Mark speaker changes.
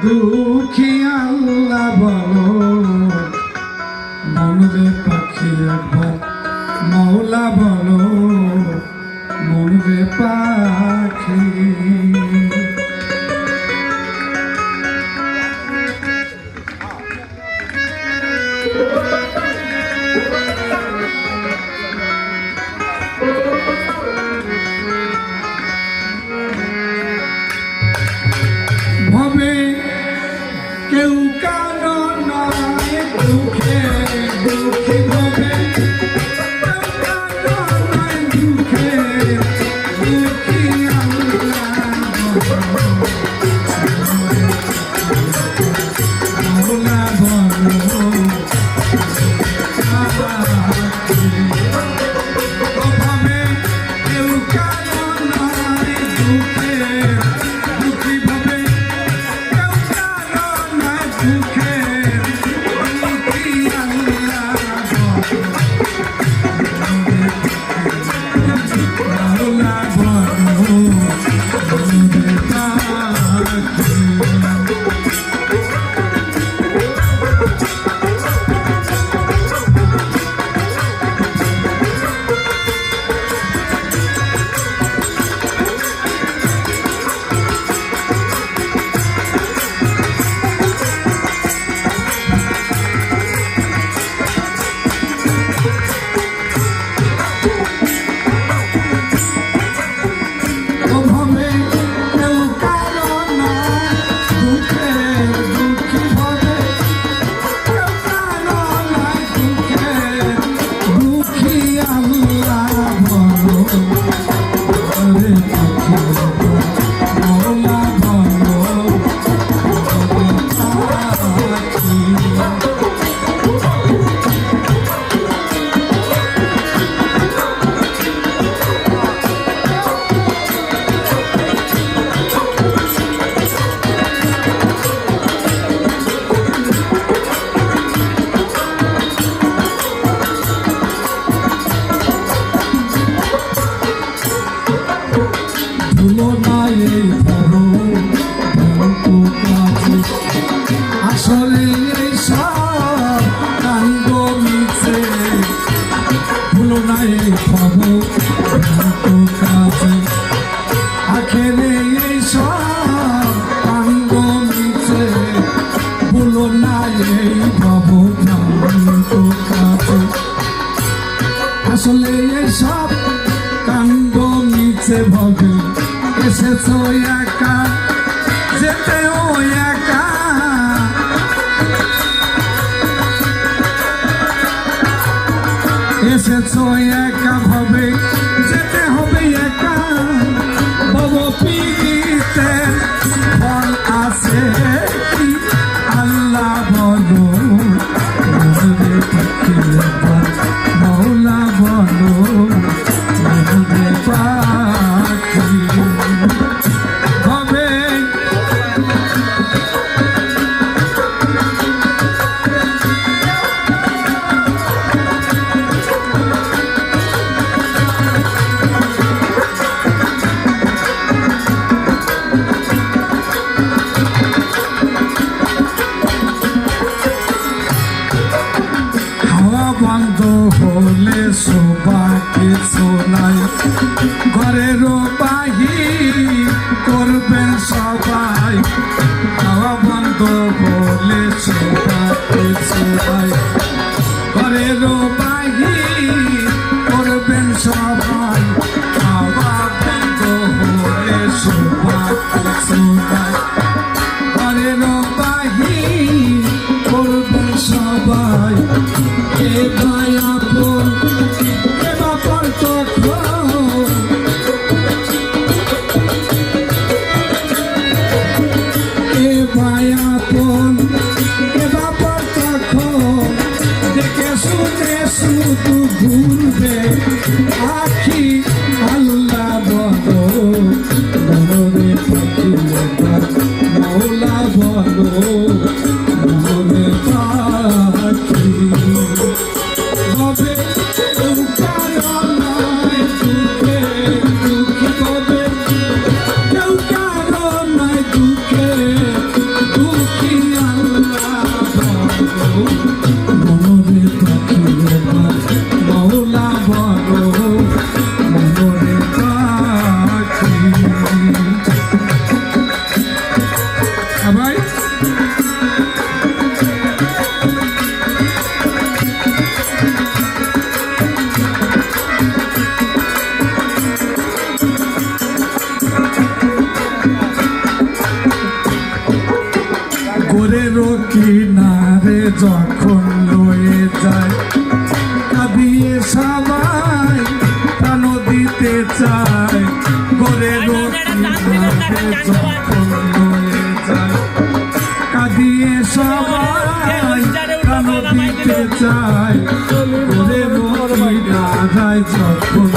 Speaker 1: দুঃখী আল্লাহ বলো মনরে পাখি একবার মৌলা বলো মনরে পাখি ভবে কেউ কারো নয় দুঃখে দুঃখী ভবে কেউ কারো নয় দুঃখে দুঃখী আল্লাহ বলো ভবে কেউ কারো নয় দুঃখে দুঃখী ভবে আসলে এই সব কাণ্ড মিছে ভুলো না এই খবর কাছে আখেরে এই সব কাণ্ড মিছে ভুলো না এই খবর কাছে আসলে এই সব কাণ্ড মিছে ভবে এসেছ একা যেতেও একা এসেছ একা ভাবে যেতে হবে একা বাবু পিড়িতে ফল আছে কি আল্লাহ বলো মনরে পাখি মৌলা বলো মনরে পাখি হবে বন্ধ হলে শোভা কিছু নাই ঘরের বাহির করবেন সবাই খাওয়া বন্ধ হলে শোভা কিছু নাই ঘরের বাহির করবেন সবাই খাওয়া বন্ধ হলে শোভা কিছু নাই ঘরের বাহির করবেন সবাই কে ভাই আপন কে বাপর তখন কে ভাই আপন কে বাপর তখন দেখে শুনে শুধু ঘুরবে আখি আল্লাহ বলো মনরে পাখি মৌলা বলো মনরে পাখি ভাই গোরের কিনারে যখন লয়ে যায় কাঁদিয়ে সবাই প্রাণ দিতে চায় গোরের কিনারে যখন লয়ে যায় কাঁদিয়ে সবাই প্রাণ দিতে চায় গোরের কিনারায় যখন